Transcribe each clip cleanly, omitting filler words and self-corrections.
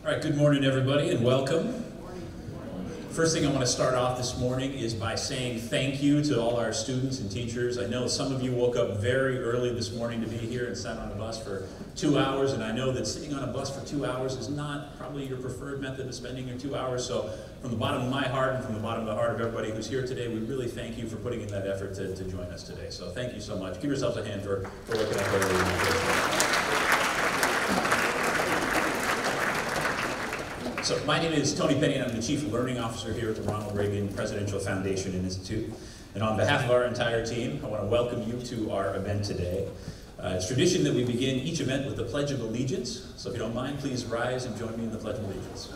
All right, good morning everybody and welcome. First thing I want to start off this morning is by saying thank you to all our students and teachers. I know some of you woke up very early this morning to be here and sat on a bus for 2 hours, and I know that sitting on a bus for 2 hours is not probably your preferred method of spending your 2 hours, so from the bottom of my heart and from the bottom of the heart of everybody who's here today, we really thank you for putting in that effort to join us today. So thank you so much. Give yourselves a hand for working out early. So my name is Tony Penny, and I'm the Chief Learning Officer here at the Ronald Reagan Presidential Foundation and Institute. And on behalf of our entire team, I want to welcome you to our event today. It's tradition that we begin each event with the Pledge of Allegiance. So if you don't mind, please rise and join me in the Pledge of Allegiance.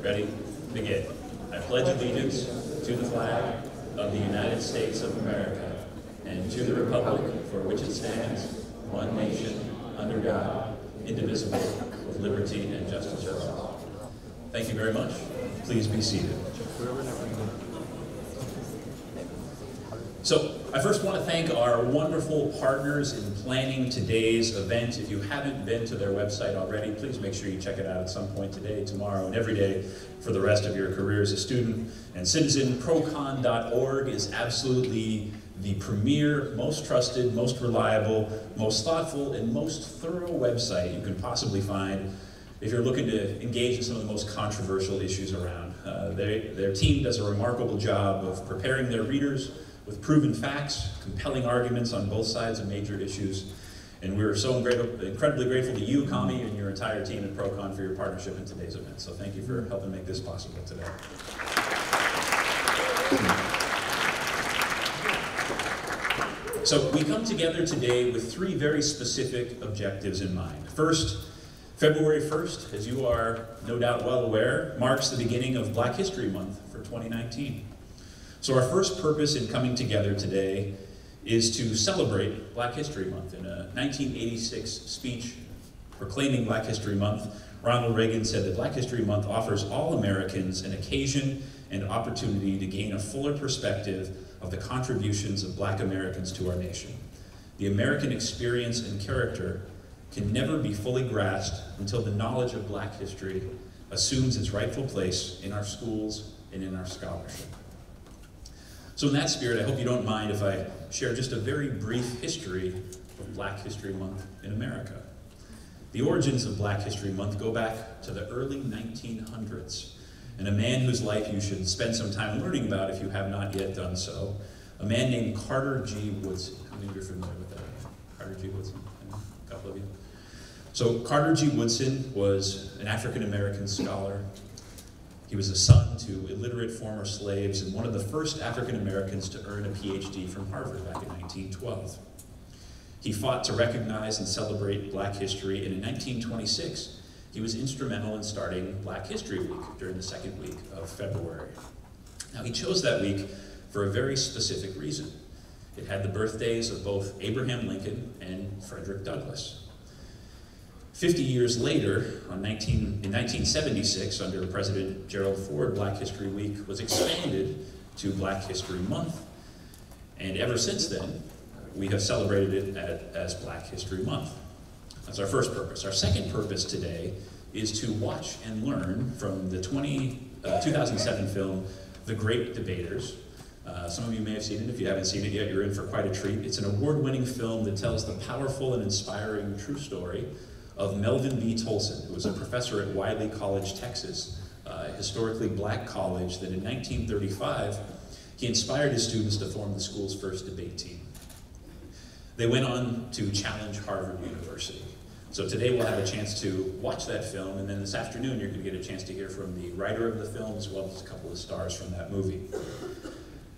Ready? Begin. I pledge allegiance to the flag of the United States of America and to the republic for which it stands, one nation, under God, indivisible, with liberty and justice for all. Thank you very much. Please be seated. So, I first want to thank our wonderful partners in planning today's event. If you haven't been to their website already, please make sure you check it out at some point today, tomorrow, and every day for the rest of your career as a student and citizen. Procon.org is absolutely the premier, most trusted, most reliable, most thoughtful, and most thorough website you can possibly find if you're looking to engage in some of the most controversial issues around. Their team does a remarkable job of preparing their readers with proven facts, compelling arguments on both sides of major issues. And we're so incredibly grateful to you, Kami, and your entire team at Procon for your partnership in today's event. So thank you for helping make this possible today. So we come together today with three very specific objectives in mind. First, February 1st, as you are no doubt well aware, marks the beginning of Black History Month for 2019. So our first purpose in coming together today is to celebrate Black History Month. In a 1986 speech proclaiming Black History Month, Ronald Reagan said that Black History Month offers all Americans an occasion and opportunity to gain a fuller perspective of the contributions of Black Americans to our nation. The American experience and character can never be fully grasped until the knowledge of Black history assumes its rightful place in our schools and in our scholarship. So in that spirit, I hope you don't mind if I share just a very brief history of Black History Month in America. The origins of Black History Month go back to the early 1900s, and a man whose life you should spend some time learning about if you have not yet done so, a man named Carter G. Woodson. How many of you are familiar with that? Carter G. Woodson? A couple of you. So Carter G. Woodson was an African-American scholar. He was a son to illiterate former slaves and one of the first African-Americans to earn a PhD from Harvard back in 1912. He fought to recognize and celebrate Black history, and in 1926, he was instrumental in starting Black History Week during the second week of February. Now, he chose that week for a very specific reason. It had the birthdays of both Abraham Lincoln and Frederick Douglass. 50 years later, in 1976, under President Gerald Ford, Black History Week was expanded to Black History Month, and ever since then, we have celebrated it as Black History Month. That's our first purpose. Our second purpose today is to watch and learn from the 2007 film, The Great Debaters. Some of you may have seen it. If you haven't seen it yet, you're in for quite a treat. It's an award-winning film that tells the powerful and inspiring true story of Melvin B. Tolson, who was a professor at Wiley College, Texas, a historically Black college that in 1935, he inspired his students to form the school's first debate team. They went on to challenge Harvard University. So today we'll have a chance to watch that film, and then this afternoon you're going to get a chance to hear from the writer of the film as well as a couple of stars from that movie.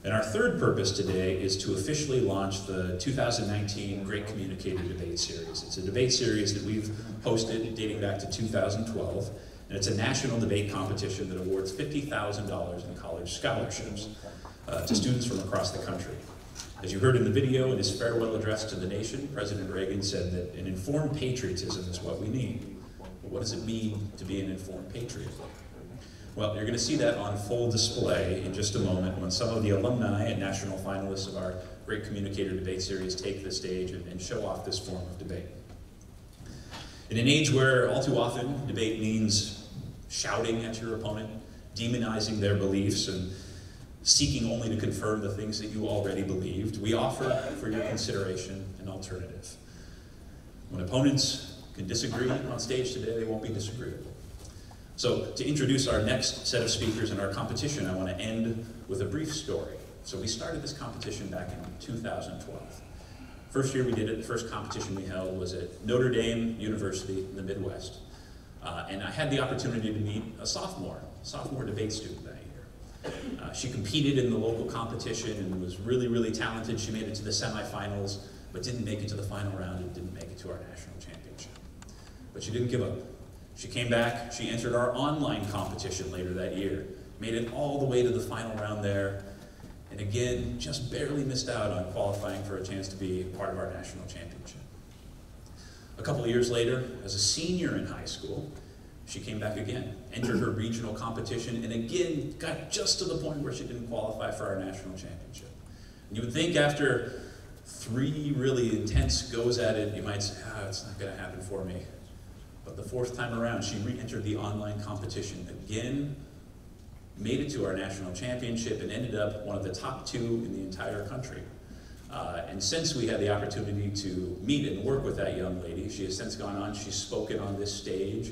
And our third purpose today is to officially launch the 2019 Great Communicator Debate Series. It's a debate series that we've hosted dating back to 2012, and it's a national debate competition that awards $50,000 in college scholarships to students from across the country. As you heard in the video in his farewell address to the nation, President Reagan said that an informed patriotism is what we need. But what does it mean to be an informed patriot? Well, you're going to see that on full display in just a moment when some of the alumni and national finalists of our great Communicator debate series take the stage and show off this form of debate. In an age where all too often debate means shouting at your opponent, demonizing their beliefs, and seeking only to confirm the things that you already believed, we offer for your consideration an alternative. When opponents can disagree on stage today, they won't be disagreeable. So to introduce our next set of speakers in our competition, I want to end with a brief story. So we started this competition back in 2012. First year we did it, the first competition we held was at Notre Dame University in the Midwest. And I had the opportunity to meet a sophomore debate student that year. She competed in the local competition and was really, really talented. She made it to the semifinals, but didn't make it to the final round and didn't make it to our national championship. But she didn't give up. She came back, she entered our online competition later that year, made it all the way to the final round there, and again, just barely missed out on qualifying for a chance to be part of our national championship. A couple of years later, as a senior in high school, she came back again, entered her regional competition, and again got just to the point where she didn't qualify for our national championship. And you would think after 3 really intense goes at it, you might say, it's not going to happen for me. But the 4th time around, she re-entered the online competition again, made it to our national championship, and ended up one of the top 2 in the entire country. And since we had the opportunity to meet and work with that young lady, she has since gone on, she's spoken on this stage,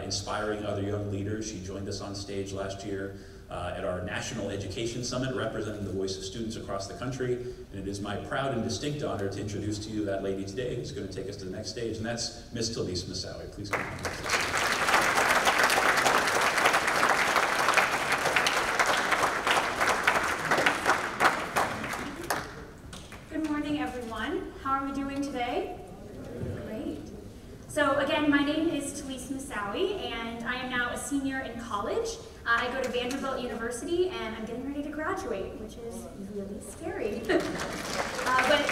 inspiring other young leaders. She joined us on stage last year at our National Education Summit, representing the voice of students across the country. And it is my proud and distinct honor to introduce to you that lady today who's going to take us to the next stage, and that's Miss Talise Moussaoui. Please come on. How are we doing today? Great. So again, my name is Talise Moussaoui, and I am now a senior in college. I go to Vanderbilt University, and I'm getting ready to graduate, which is really scary. But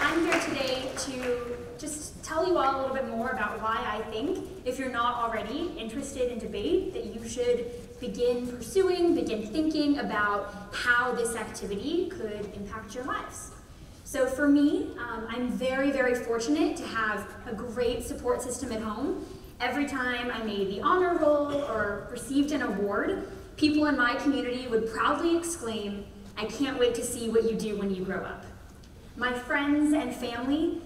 I'm here today to just tell you all a little bit more about why I think, if you're not already interested in debate, that you should begin thinking about how this activity could impact your lives. So for me, I'm very, very fortunate to have a great support system at home. Every time I made the honor roll or received an award, people in my community would proudly exclaim, "I can't wait to see what you do when you grow up." My friends and family,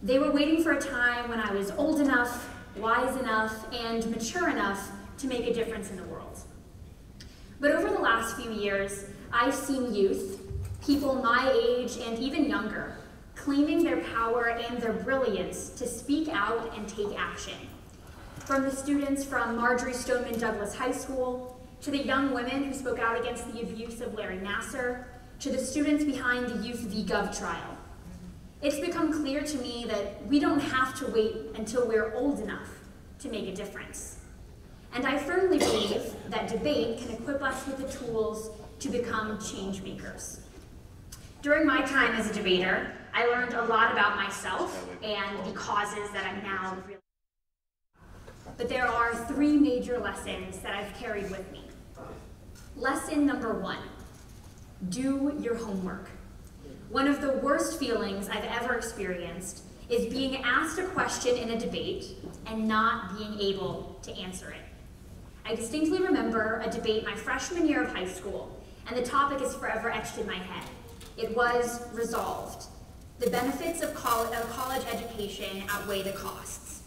they were waiting for a time when I was old enough, wise enough, and mature enough to make a difference in the world. But over the last few years, I've seen youth, people my age and even younger, claiming their power and their brilliance to speak out and take action. From the students from Marjory Stoneman Douglas High School, to the young women who spoke out against the abuse of Larry Nassar, to the students behind the Youth v. Gov trial. It's become clear to me that we don't have to wait until we're old enough to make a difference. And I firmly believe that debate can equip us with the tools to become change makers. During my time as a debater, I learned a lot about myself and the causes that I'm now really. But there are 3 major lessons that I've carried with me. Lesson number 1, do your homework. One of the worst feelings I've ever experienced is being asked a question in a debate and not being able to answer it. I distinctly remember a debate my freshman year of high school, and the topic is forever etched in my head. It was resolved. The benefits of college education outweigh the costs.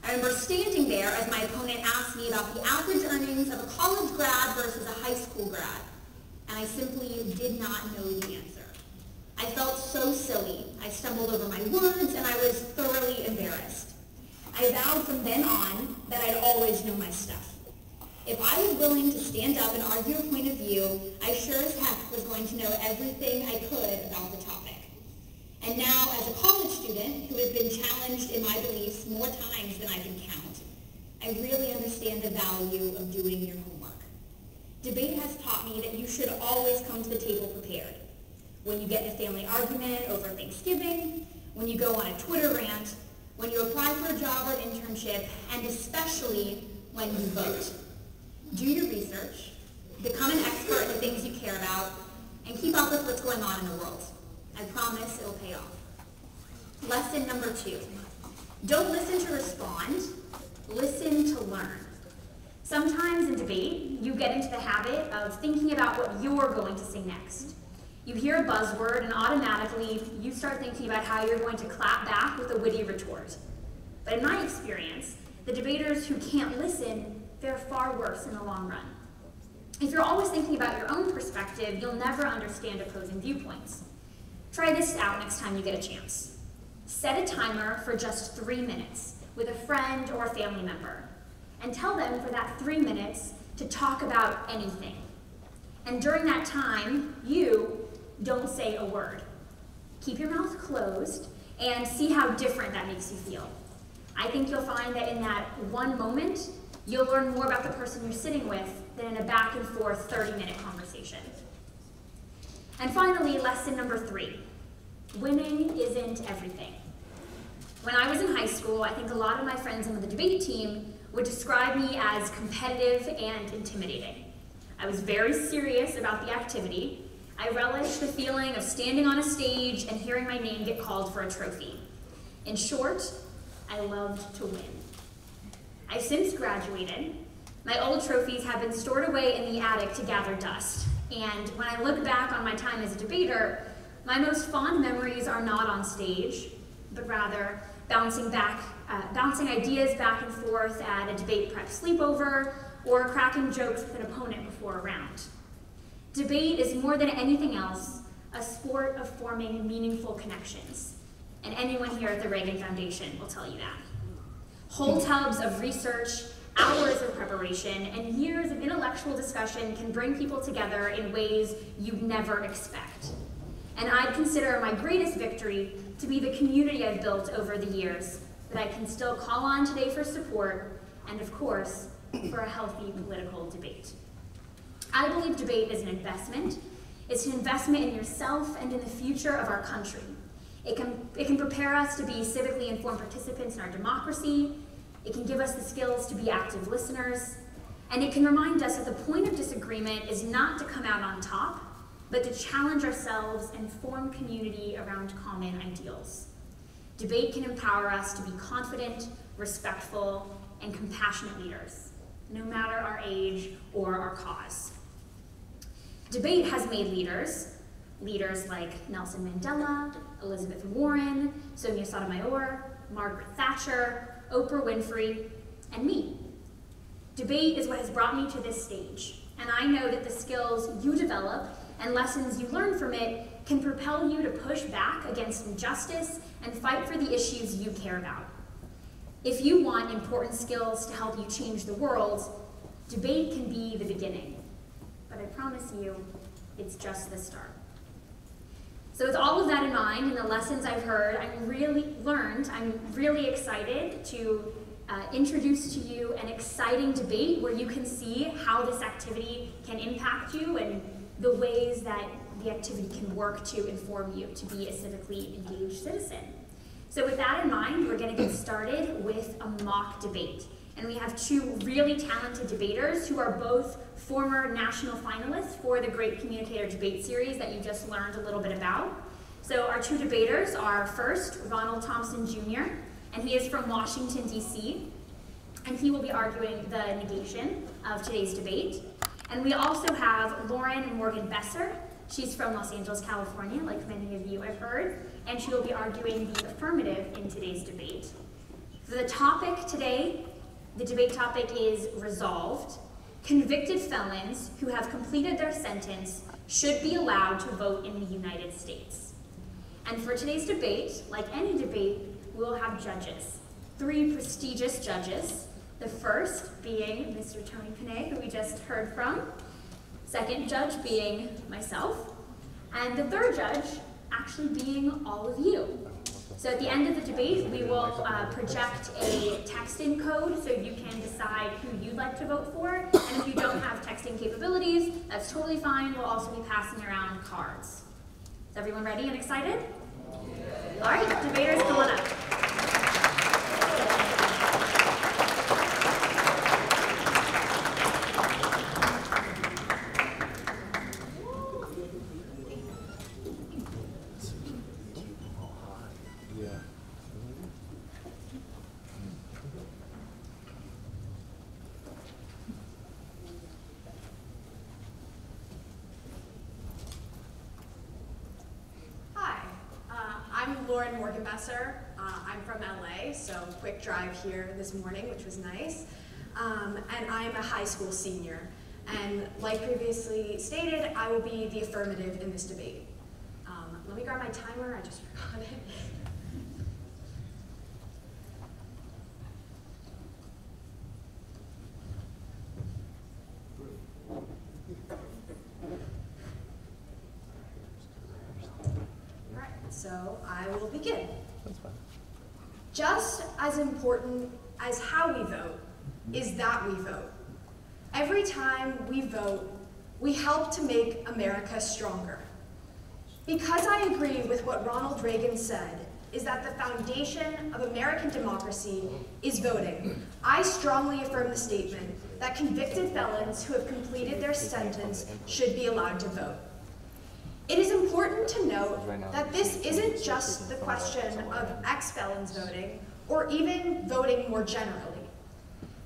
I remember standing there as my opponent asked me about the average earnings of a college grad versus a high school grad, and I simply did not know the answer. I felt so silly. I stumbled over my words, and I was thoroughly embarrassed. I vowed from then on that I'd always know my stuff. If I was willing to stand up and argue a point of view, I sure as heck was going to know everything I could about the topic. And now, as a college student who has been challenged in my beliefs more times than I can count, I really understand the value of doing your homework. Debate has taught me that you should always come to the table prepared. When you get in a family argument over Thanksgiving, when you go on a Twitter rant, when you apply for a job or an internship, and especially when you vote. Do your research, become an expert in the things you care about, and keep up with what's going on in the world. I promise it'll pay off. Lesson number 2. Don't listen to respond, listen to learn. Sometimes in debate, you get into the habit of thinking about what you're going to say next. You hear a buzzword and automatically you start thinking about how you're going to clap back with a witty retort. But in my experience, the debaters who can't listen fare far worse in the long run. If you're always thinking about your own perspective, you'll never understand opposing viewpoints. Try this out next time you get a chance. Set a timer for just 3 minutes with a friend or a family member, and tell them for that 3 minutes to talk about anything. And during that time, you don't say a word. Keep your mouth closed and see how different that makes you feel. I think you'll find that in that one moment, you'll learn more about the person you're sitting with than in a back and forth 30-minute conversation. And finally, lesson number 3. Winning isn't everything. When I was in high school, I think a lot of my friends on the debate team would describe me as competitive and intimidating. I was very serious about the activity. I relished the feeling of standing on a stage and hearing my name get called for a trophy. In short, I loved to win. I've since graduated. My old trophies have been stored away in the attic to gather dust. And when I look back on my time as a debater, my most fond memories are not on stage, but rather bouncing ideas back and forth at a debate prep sleepover or cracking jokes with an opponent before a round. Debate is more than anything else a sport of forming meaningful connections. And anyone here at the Reagan Foundation will tell you that. Whole tubs of research, hours of preparation, and years of intellectual discussion can bring people together in ways you'd never expect. And I'd consider my greatest victory to be the community I've built over the years that I can still call on today for support and, of course, for a healthy political debate. I believe debate is an investment. It's an investment in yourself and in the future of our country. It can prepare us to be civically informed participants in our democracy. It can give us the skills to be active listeners. And it can remind us that the point of disagreement is not to come out on top, but to challenge ourselves and form community around common ideals. Debate can empower us to be confident, respectful, and compassionate leaders, no matter our age or our cause. Debate has made leaders like Nelson Mandela, Elizabeth Warren, Sonia Sotomayor, Margaret Thatcher, Oprah Winfrey, and me. Debate is what has brought me to this stage, and I know that the skills you develop and lessons you learn from it can propel you to push back against injustice and fight for the issues you care about. If you want important skills to help you change the world, debate can be the beginning. But I promise you, it's just the start. So with all of that in mind and the lessons I've heard, I'm really excited to introduce to you an exciting debate where you can see how this activity can impact you and the ways that the activity can work to inform you to be a civically engaged citizen. So with that in mind, we're going to get started with a mock debate. And we have 2 really talented debaters who are both former national finalists for the Great Communicator debate series that you just learned a little bit about. So our 2 debaters are first Ronald Thompson Jr., and he is from Washington, D.C., and he will be arguing the negation of today's debate. And we also have Lauren Morgan Besser. She's from Los Angeles, California, like many of you have heard, and she will be arguing the affirmative in today's debate. For the topic today, the debate topic is resolved. Convicted felons who have completed their sentence should be allowed to vote in the United States. And for today's debate, like any debate, we will have judges, 3 prestigious judges. The first being Mr. Tony Panay, who we just heard from. Second judge being myself. And the third judge actually being all of you. So at the end of the debate, we will project a texting code so you can decide who you'd like to vote for. And if you don't have texting capabilities, that's totally fine. We'll also be passing around cards. Is everyone ready and excited? All right, debaters, come on up. I'm from LA, so quick drive here this morning, which was nice. And I'm a high school senior. And like previously stated, I will be the affirmative in this debate. Let me grab my timer, I just forgot it. So I will begin. That's fine. Just as important as how we vote is that we vote. Every time we vote, we help to make America stronger. Because I agree with what Ronald Reagan said, is that the foundation of American democracy is voting, I strongly affirm the statement that convicted felons who have completed their sentence should be allowed to vote. It is important to note that this isn't just the question of ex-felons voting, or even voting more generally.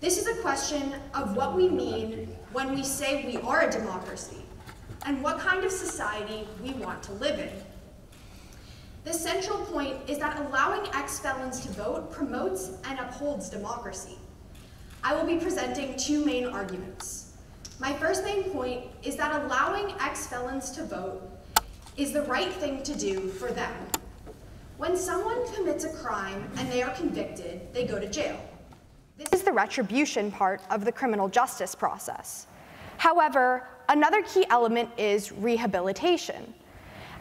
This is a question of what we mean when we say we are a democracy, and what kind of society we want to live in. The central point is that allowing ex-felons to vote promotes and upholds democracy. I will be presenting two main arguments. My first main point is that allowing ex-felons to vote is the right thing to do for them. When someone commits a crime and they are convicted, they go to jail. This is the retribution part of the criminal justice process. However, another key element is rehabilitation.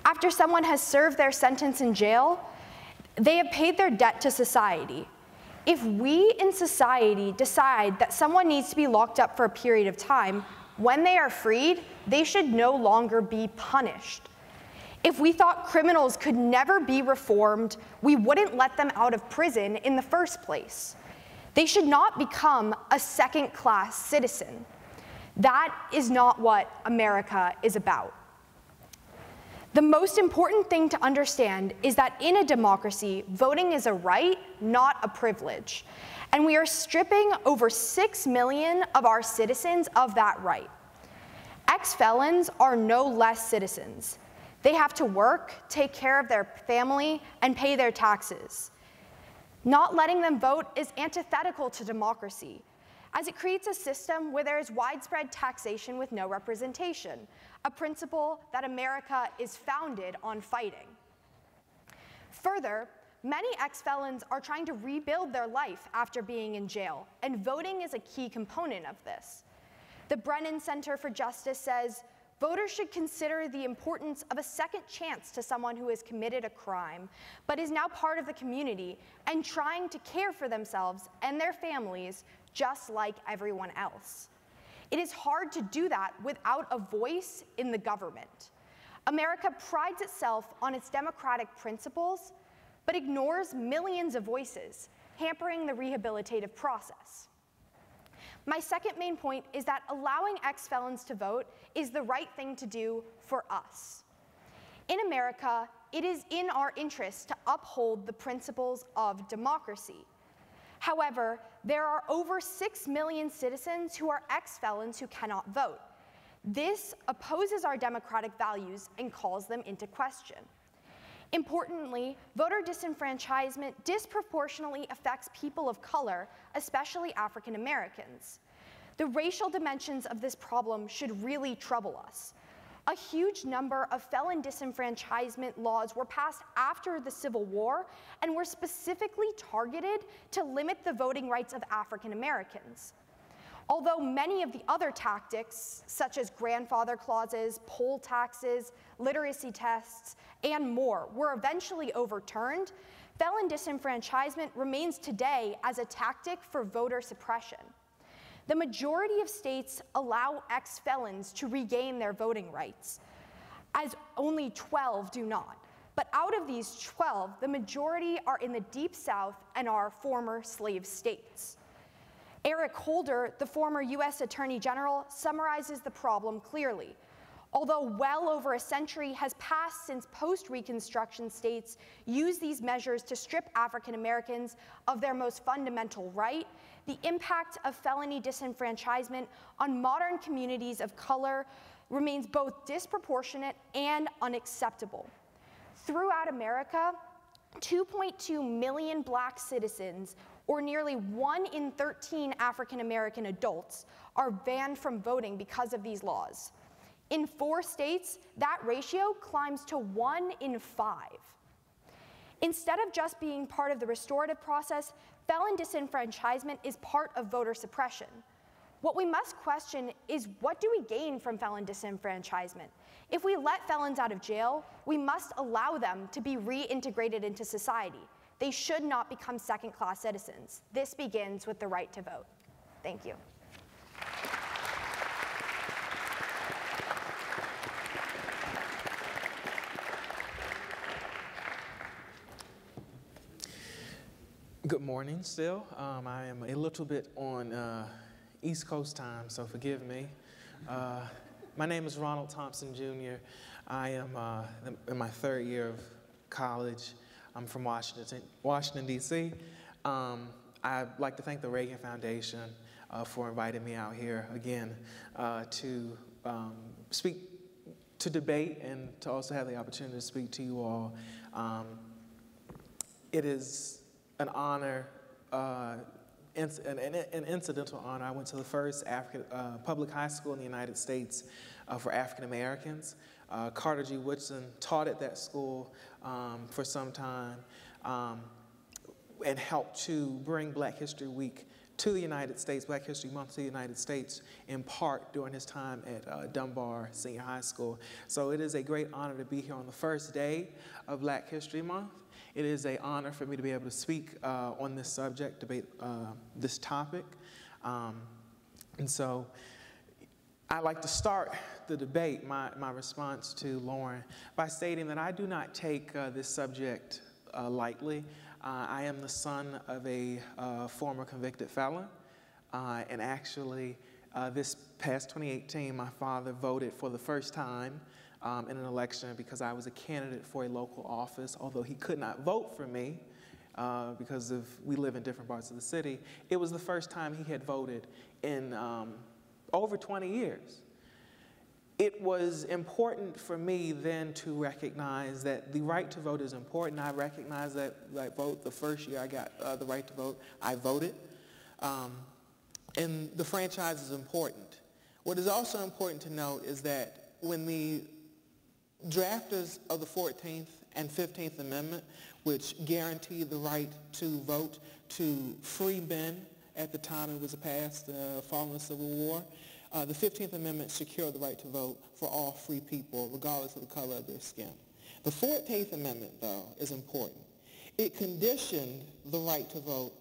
After someone has served their sentence in jail, they have paid their debt to society. If we in society decide that someone needs to be locked up for a period of time, when they are freed, they should no longer be punished. If we thought criminals could never be reformed, we wouldn't let them out of prison in the first place. They should not become a second-class citizen. That is not what America is about. The most important thing to understand is that in a democracy, voting is a right, not a privilege. And we are stripping over 6 million of our citizens of that right. Ex-felons are no less citizens. They have to work, take care of their family, and pay their taxes. Not letting them vote is antithetical to democracy, as it creates a system where there is widespread taxation with no representation, a principle that America is founded on fighting. Further, many ex-felons are trying to rebuild their life after being in jail, and voting is a key component of this. The Brennan Center for Justice says, voters should consider the importance of a second chance to someone who has committed a crime, but is now part of the community and trying to care for themselves and their families just like everyone else. It is hard to do that without a voice in the government. America prides itself on its democratic principles, but ignores millions of voices, hampering the rehabilitative process. My second main point is that allowing ex-felons to vote is the right thing to do for us. In America, it is in our interest to uphold the principles of democracy. However, there are over 6 million citizens who are ex-felons who cannot vote. This opposes our democratic values and calls them into question. Importantly, voter disenfranchisement disproportionately affects people of color, especially African Americans. The racial dimensions of this problem should really trouble us. A huge number of felon disenfranchisement laws were passed after the Civil War and were specifically targeted to limit the voting rights of African Americans. Although many of the other tactics, such as grandfather clauses, poll taxes, literacy tests, and more, were eventually overturned, felon disenfranchisement remains today as a tactic for voter suppression. The majority of states allow ex-felons to regain their voting rights, as only 12 do not. But out of these 12, the majority are in the Deep South and are former slave states. Eric Holder, the former US Attorney General, summarizes the problem clearly. Although well over a century has passed since post-Reconstruction states used these measures to strip African Americans of their most fundamental right, the impact of felony disenfranchisement on modern communities of color remains both disproportionate and unacceptable. Throughout America, 2.2 million Black citizens, or nearly 1 in 13 African American adults, are banned from voting because of these laws. In 4 states, that ratio climbs to 1 in 5. Instead of just being part of the restorative process, felon disenfranchisement is part of voter suppression. What we must question is, what do we gain from felon disenfranchisement? If we let felons out of jail, we must allow them to be reintegrated into society. They should not become second-class citizens. This begins with the right to vote. Thank you. Good morning still. I am a little bit on East Coast time, so forgive me. My name is Ronald Thompson, Jr. I am in my 3rd year of college. I'm from Washington, D.C. I'd like to thank the Reagan Foundation for inviting me out here again to speak, to debate, and to also have the opportunity to speak to you all. It is an honor, an incidental honor. I went to the first public high school in the United States for African Americans. Carter G. Woodson taught at that school for some time and helped to bring Black History Week to the United States, Black History Month to the United States, in part during his time at Dunbar Senior High School. So it is a great honor to be here on the first day of Black History Month. It is an honor for me to be able to speak on this subject, debate this topic. And so I'd like to start the debate, my response to Lauren, by stating that I do not take this subject lightly. I am the son of a former convicted felon, and actually this past 2018, my father voted for the first time in an election because I was a candidate for a local office. Although he could not vote for me because we live in different parts of the city, it was the first time he had voted in over 20 years. It was important for me then to recognize that the right to vote is important. I recognize that vote the first year I got the right to vote, I voted. And the franchise is important. What is also important to note is that when the drafters of the 14th and 15th Amendment, which guaranteed the right to vote to free men at the time it was passed following the Civil War, the 15th Amendment secured the right to vote for all free people, regardless of the color of their skin. The 14th Amendment, though, is important. It conditioned the right to vote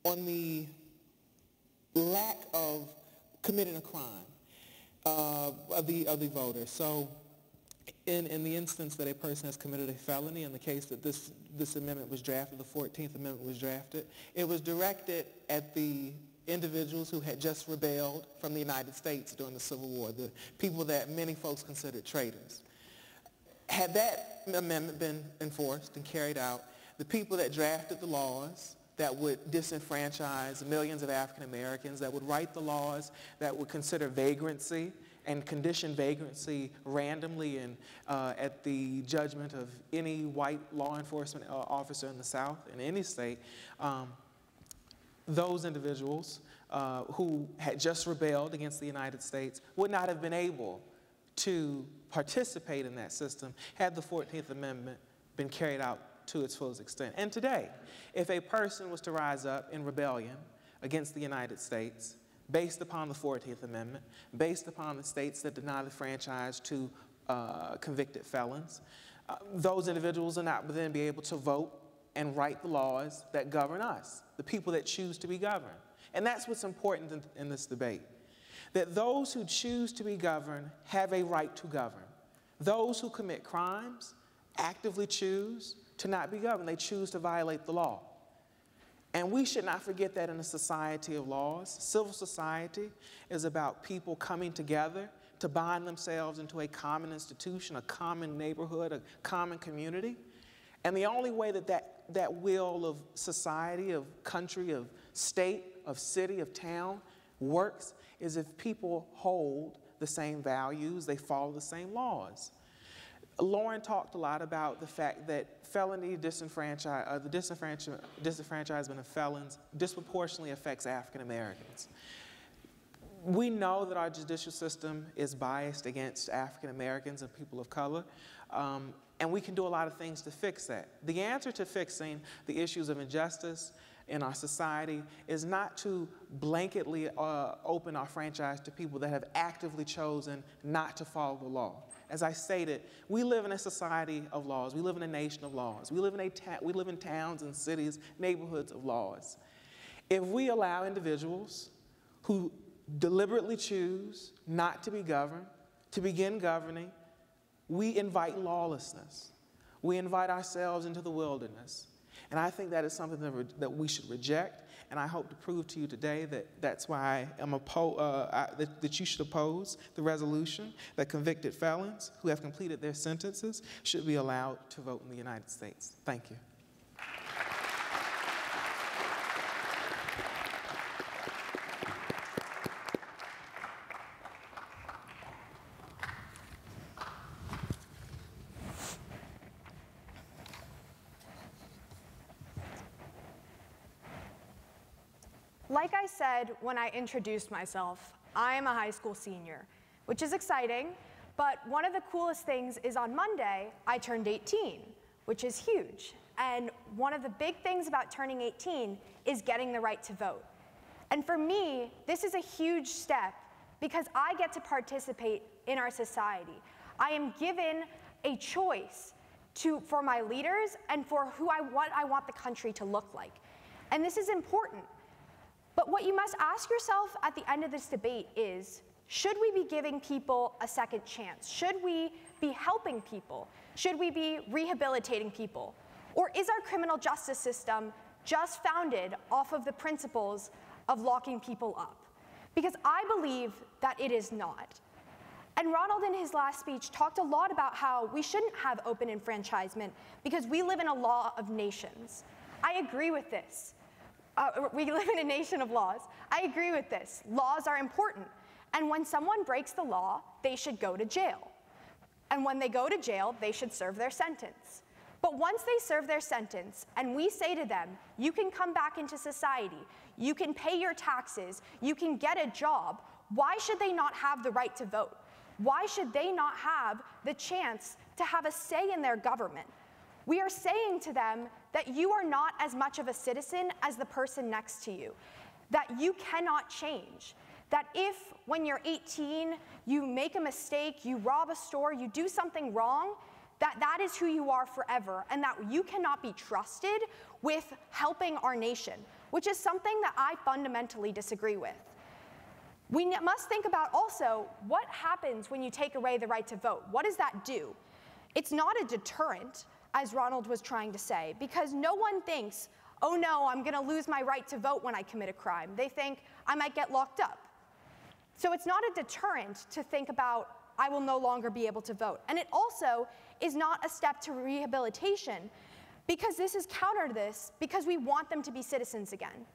on the lack of committing a crime of the voter. So in the instance that a person has committed a felony, in the case that this amendment was drafted, the 14th Amendment was drafted, it was directed at the individuals who had just rebelled from the United States during the Civil War, the people that many folks considered traitors. Had that amendment been enforced and carried out, the people that drafted the laws that would disenfranchise millions of African Americans, that would write the laws that would consider vagrancy and condition vagrancy randomly and at the judgment of any white law enforcement officer in the South, in any state, those individuals who had just rebelled against the United States would not have been able to participate in that system had the 14th Amendment been carried out to its fullest extent. And today, if a person was to rise up in rebellion against the United States based upon the 14th Amendment, based upon the states that deny the franchise to convicted felons, those individuals will not then be able to vote and write the laws that govern us, the people that choose to be governed. And that's what's important in this debate, that those who choose to be governed have a right to govern. Those who commit crimes actively choose to not be governed. They choose to violate the law. And we should not forget that in a society of laws. Civil society is about people coming together to bind themselves into a common institution, a common neighborhood, a common community. And the only way that will of society, of country, of state, of city, of town works is if people hold the same values, they follow the same laws. Lauren talked a lot about the fact that felony disenfranchisement, the disenfranchisement of felons disproportionately affects African Americans. We know that our judicial system is biased against African Americans and people of color, and we can do a lot of things to fix that. The answer to fixing the issues of injustice in our society is not to blanketly open our franchise to people that have actively chosen not to follow the law. As I stated, we live in a society of laws. We live in a nation of laws. We live in towns and cities, neighborhoods of laws. If we allow individuals who deliberately choose not to be governed to begin governing, we invite lawlessness. We invite ourselves into the wilderness. And I think that is something that we should reject, and I hope to prove to you today that that's why I am that you should oppose the resolution that convicted felons who have completed their sentences should be allowed to vote in the United States. Thank you. Like I said when I introduced myself, I am a high school senior, which is exciting, but one of the coolest things is on Monday, I turned 18, which is huge. And one of the big things about turning 18 is getting the right to vote. And for me, this is a huge step because I get to participate in our society. I am given a choice for my leaders and for what I want the country to look like. And this is important. But what you must ask yourself at the end of this debate is, should we be giving people a second chance? Should we be helping people? Should we be rehabilitating people? Or is our criminal justice system just founded off of the principles of locking people up? Because I believe that it is not. And Ronald, in his last speech, talked a lot about how we shouldn't have open enfranchisement because we live in a law of nations. I agree with this. We live in a nation of laws. I agree with this. Laws are important. And when someone breaks the law, they should go to jail. And when they go to jail, they should serve their sentence. But once they serve their sentence, and we say to them, you can come back into society, you can pay your taxes, you can get a job, why should they not have the right to vote? Why should they not have the chance to have a say in their government? We are saying to them that you are not as much of a citizen as the person next to you, that you cannot change, that if, when you're 18, you make a mistake, you rob a store, you do something wrong, that is who you are forever, and that you cannot be trusted with helping our nation, which is something that I fundamentally disagree with. We must think about also what happens when you take away the right to vote. What does that do? It's not a deterrent, as Ronald was trying to say, because no one thinks, oh no, I'm gonna lose my right to vote when I commit a crime. They think, I might get locked up. So it's not a deterrent to think about, I will no longer be able to vote. And it also is not a step to rehabilitation, because this is counter to this, because we want them to be citizens again.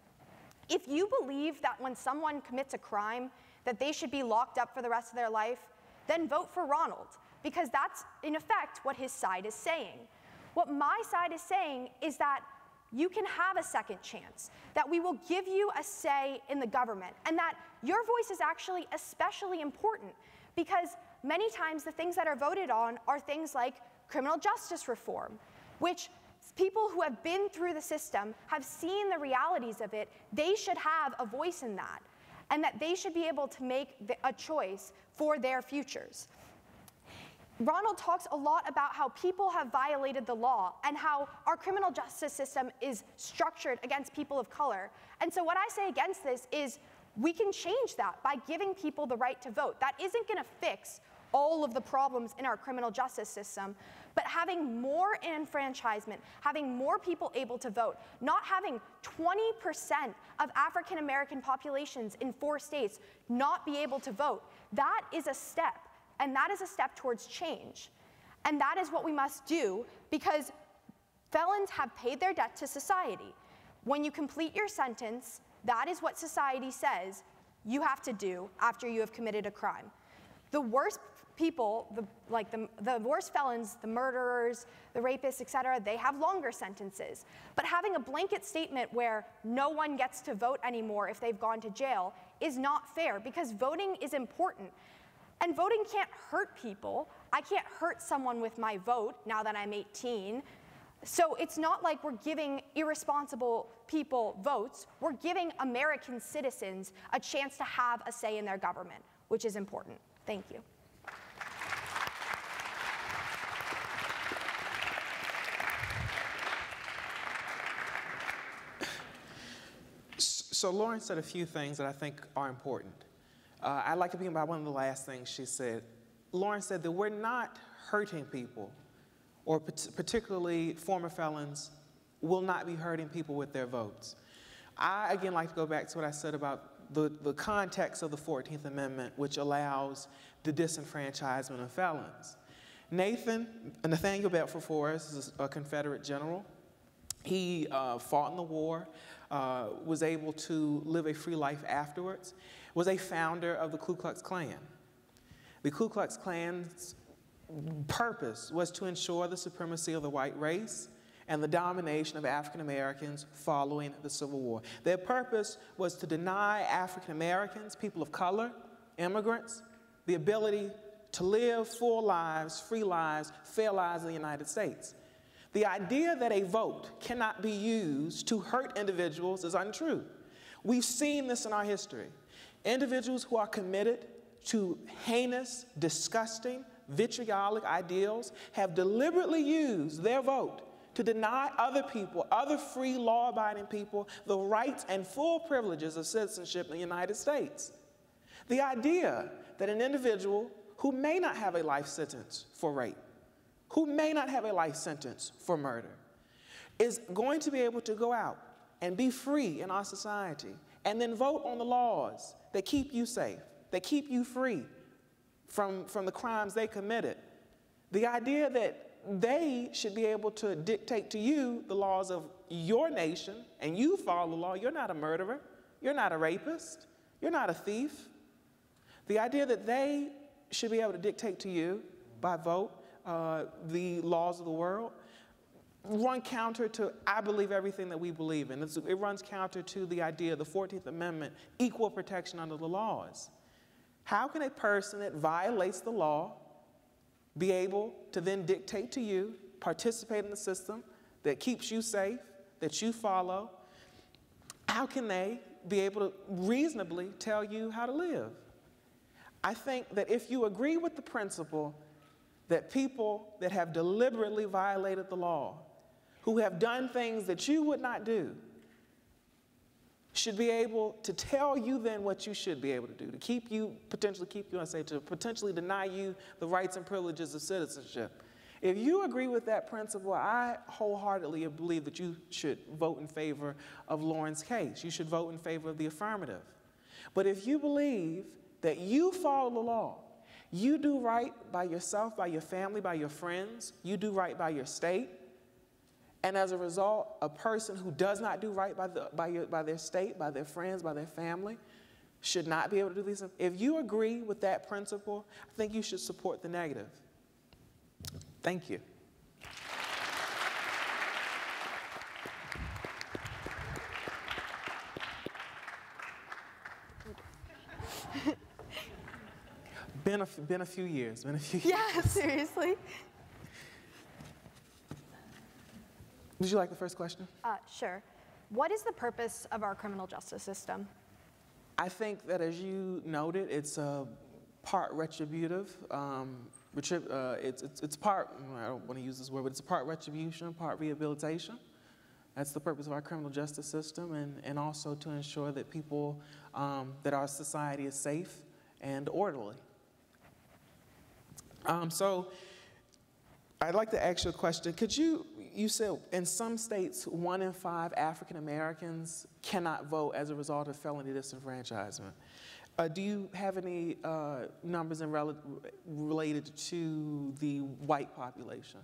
If you believe that when someone commits a crime, that they should be locked up for the rest of their life, then vote for Ronald, because that's, in effect, what his side is saying. What my side is saying is that you can have a second chance, that we will give you a say in the government, and that your voice is actually especially important, because many times the things that are voted on are things like criminal justice reform, which people who have been through the system have seen the realities of it. They should have a voice in that, and that they should be able to make a choice for their futures. Ronald talks a lot about how people have violated the law and how our criminal justice system is structured against people of color. And so what I say against this is we can change that by giving people the right to vote. That isn't going to fix all of the problems in our criminal justice system, but having more enfranchisement, having more people able to vote, not having 20% of African American populations in 4 states not be able to vote, that is a step, and that is a step towards change. And that is what we must do, because felons have paid their debt to society. When you complete your sentence, that is what society says you have to do after you have committed a crime. The worst people, the worst felons, the murderers, the rapists, etc., they have longer sentences. But having a blanket statement where no one gets to vote anymore if they've gone to jail is not fair, because voting is important. And voting can't hurt people. I can't hurt someone with my vote now that I'm 18. So it's not like we're giving irresponsible people votes. We're giving American citizens a chance to have a say in their government, which is important. Thank you. So Lauren said a few things that I think are important. I'd like to begin by one of the last things she said. Lauren said that we're not hurting people, or particularly former felons will not be hurting people with their votes. I, again, like to go back to what I said about the context of the 14th Amendment, which allows the disenfranchisement of felons. Nathaniel Bedford Forrest is a Confederate general. He fought in the war, was able to live a free life afterwards, was a founder of the Ku Klux Klan. The Ku Klux Klan's purpose was to ensure the supremacy of the white race and the domination of African Americans following the Civil War. Their purpose was to deny African Americans, people of color, immigrants, the ability to live full lives, free lives, fair lives in the United States. The idea that a vote cannot be used to hurt individuals is untrue. We've seen this in our history. Individuals who are committed to heinous, disgusting, vitriolic ideals have deliberately used their vote to deny other people, other free, law-abiding people, the rights and full privileges of citizenship in the United States. The idea that an individual who may not have a life sentence for rape, who may not have a life sentence for murder, is going to be able to go out and be free in our society and then vote on the laws that keep you safe, that keep you free from the crimes they committed. The idea that they should be able to dictate to you the laws of your nation and you follow the law. You're not a murderer. You're not a rapist. You're not a thief. The idea that they should be able to dictate to you by vote the laws of the world run counter to, I believe, everything that we believe in. It runs counter to the idea of the 14th Amendment, equal protection under the laws. How can a person that violates the law be able to then dictate to you, participate in the system that keeps you safe, that you follow? How can they be able to reasonably tell you how to live? I think that if you agree with the principle that people that have deliberately violated the law, who have done things that you would not do, should be able to tell you then what you should be able to do, to keep you, potentially keep you unsafe, to potentially deny you the rights and privileges of citizenship. If you agree with that principle, I wholeheartedly believe that you should vote in favor of Lauren's case. You should vote in favor of the affirmative. But if you believe that you follow the law, you do right by yourself, by your family, by your friends, you do right by your state, and as a result, a person who does not do right by their state, by their friends, by their family, should not be able to do these things. If you agree with that principle, I think you should support the negative. Thank you. Been a few years. Yeah, seriously. Would you like the first question? Sure. What is the purpose of our criminal justice system? I think that, as you noted, it's part retributive. It's part, I don't want to use this word, but it's a part retribution, part rehabilitation. That's the purpose of our criminal justice system, and also to ensure that people, that our society is safe and orderly. So I'd like to ask you a question. You said in some states, 1 in 5 African Americans cannot vote as a result of felony disenfranchisement. Do you have any numbers related to the white population?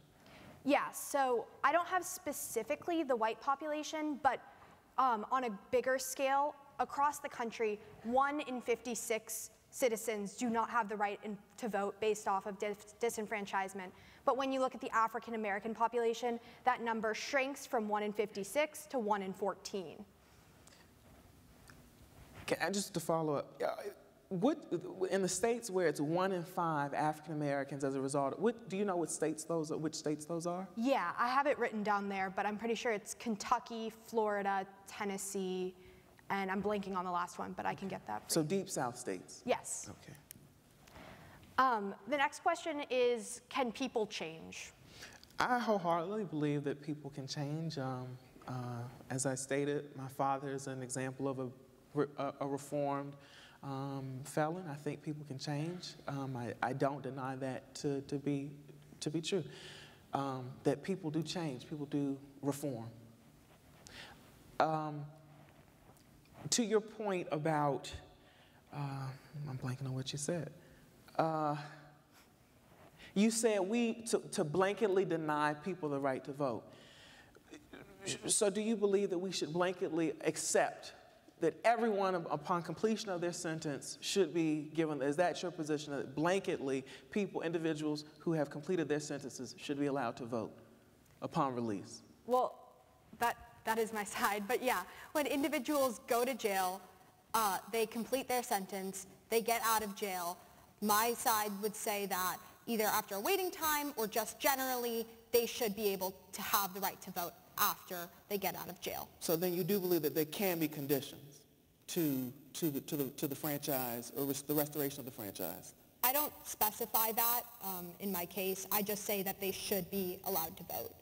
Yeah, so I don't have specifically the white population, but on a bigger scale, across the country, 1 in 56 citizens do not have the right to vote based off of disenfranchisement. But when you look at the African American population, that number shrinks from 1 in 56 to 1 in 14. Just to follow up, in the states where it's 1 in 5 African Americans as a result, do you know which states those are? Yeah, I have it written down there, but I'm pretty sure it's Kentucky, Florida, Tennessee, and I'm blanking on the last one, but I can get that for you. So deep South states? Yes. Okay. The next question is, can people change? I wholeheartedly believe that people can change. As I stated, my father is an example of a reformed felon. I think people can change. I don't deny that to be true. That people do change, people do reform. To your point about, I'm blanking on what you said. You said to blanketly deny people the right to vote. So do you believe that we should blanketly accept that everyone upon completion of their sentence should be given, is that your position, that blanketly individuals who have completed their sentences should be allowed to vote upon release? Well, that is my side, but yeah, when individuals go to jail, they complete their sentence, they get out of jail, my side would say that either after a waiting time or just generally, they should be able to have the right to vote after they get out of jail. So then you do believe that there can be conditions to the franchise or the restoration of the franchise? I don't specify that in my case. I just say that they should be allowed to vote.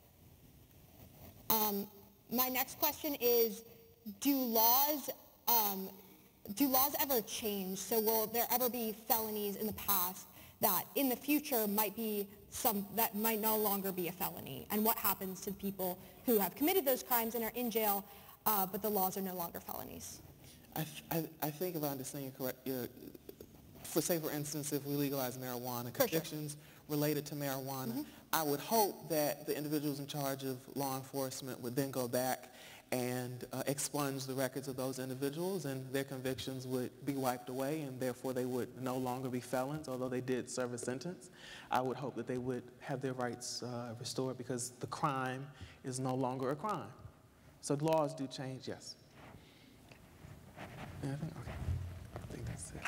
My next question is, do laws ever change? So will there ever be felonies in the past that in the future might be that might no longer be a felony? And what happens to the people who have committed those crimes and are in jail, but the laws are no longer felonies? I think if I understand you correctly, for instance, if we legalize marijuana, convictions related to marijuana, I would hope that the individuals in charge of law enforcement would then go back and expunge the records of those individuals, and their convictions would be wiped away, and therefore they would no longer be felons, although they did serve a sentence. I would hope that they would have their rights restored because the crime is no longer a crime. So laws do change, yes. Yeah, I think that's it.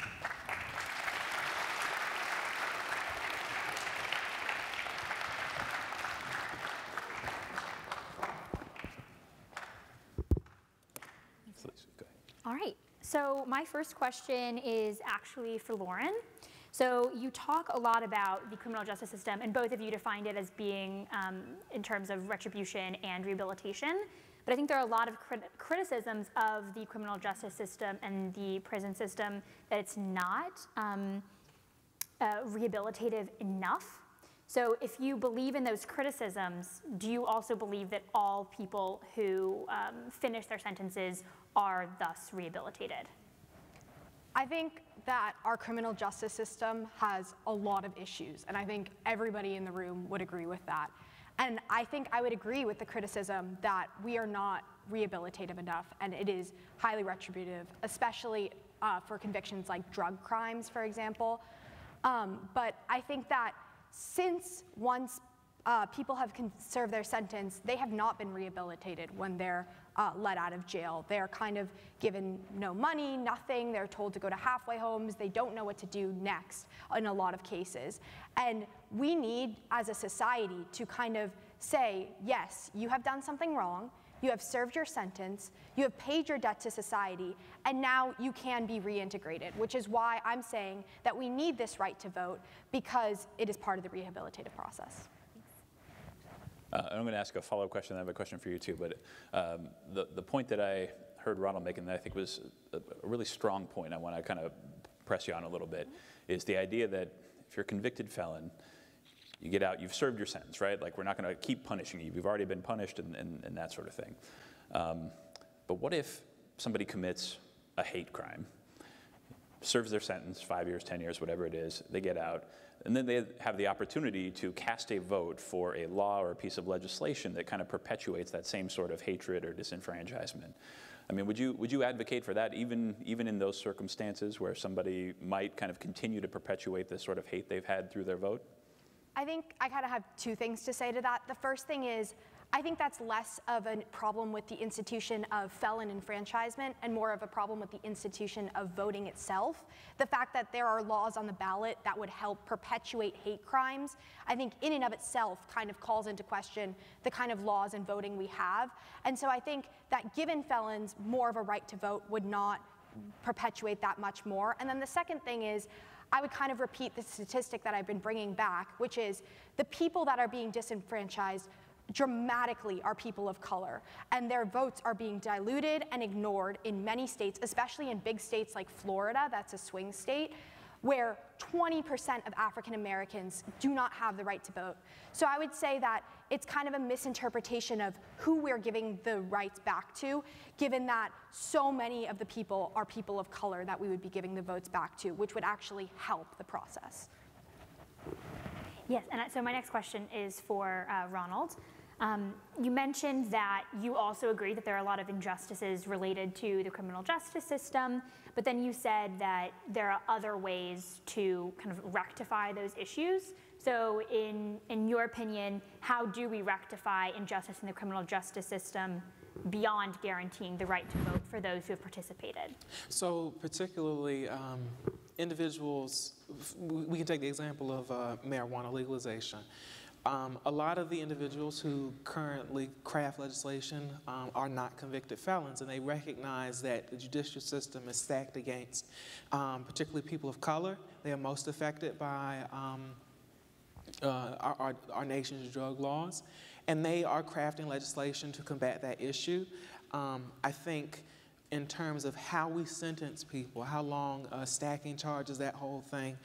All right, so my first question is actually for Lauren. So you talk a lot about the criminal justice system, and both of you defined it as being in terms of retribution and rehabilitation. But I think there are a lot of criticisms of the criminal justice system and the prison system that it's not rehabilitative enough. So if you believe in those criticisms, do you also believe that all people who finish their sentences are thus rehabilitated? I think that our criminal justice system has a lot of issues, and I think everybody in the room would agree with that. And I think I would agree with the criticism that we are not rehabilitative enough, and it is highly retributive, especially for convictions like drug crimes, for example. But I think that since once people have served their sentence, they have not been rehabilitated when they're let out of jail. They're kind of given no money, nothing. They're told to go to halfway homes. They don't know what to do next in a lot of cases. And we need, as a society, to kind of say, yes, you have done something wrong. You have served your sentence, you have paid your debt to society, and now you can be reintegrated, which is why I'm saying that we need this right to vote because it is part of the rehabilitative process. I'm going to ask a follow-up question, and I have a question for you too, but the point that I heard Ronald make, and that I think was a really strong point, I want to kind of press you on a little bit, is the idea that if you're a convicted felon You get out, you've served your sentence, right? Like, we're not going to keep punishing you. You've already been punished and that sort of thing. But what if somebody commits a hate crime, serves their sentence, 5 years, 10 years, whatever it is, they get out, and then they have the opportunity to cast a vote for a law or a piece of legislation that kind of perpetuates that same sort of hatred or disenfranchisement. I mean, would you advocate for that, even in those circumstances where somebody might kind of continue to perpetuate this sort of hate they've had through their vote? I think I kind of have two things to say to that. The first thing is, I think that's less of a problem with the institution of felon enfranchisement and more of a problem with the institution of voting itself. The fact that there are laws on the ballot that would help perpetuate hate crimes, I think in and of itself kind of calls into question the kind of laws and voting we have. And so I think that giving felons more of a right to vote would not perpetuate that much more. And then the second thing is, I would kind of repeat the statistic that I've been bringing back, which is the people that are being disenfranchised dramatically are people of color, and their votes are being diluted and ignored in many states, especially in big states like Florida, that's a swing state, where 20% of African Americans do not have the right to vote. So I would say that it's kind of a misinterpretation of who we're giving the rights back to, given that so many of the people are people of color that we would be giving the votes back to, which would actually help the process. Yes, and so my next question is for Ronald. You mentioned that you also agree that there are a lot of injustices related to the criminal justice system, but then you said that there are other ways to kind of rectify those issues. So in your opinion, how do we rectify injustice in the criminal justice system beyond guaranteeing the right to vote for those who have participated? So particularly individuals, we can take the example of marijuana legalization. A lot of the individuals who currently craft legislation are not convicted felons, and they recognize that the judicial system is stacked against particularly people of color. They are most affected by our nation's drug laws, and they are crafting legislation to combat that issue. I think in terms of how we sentence people, how long stacking charges, that whole thing,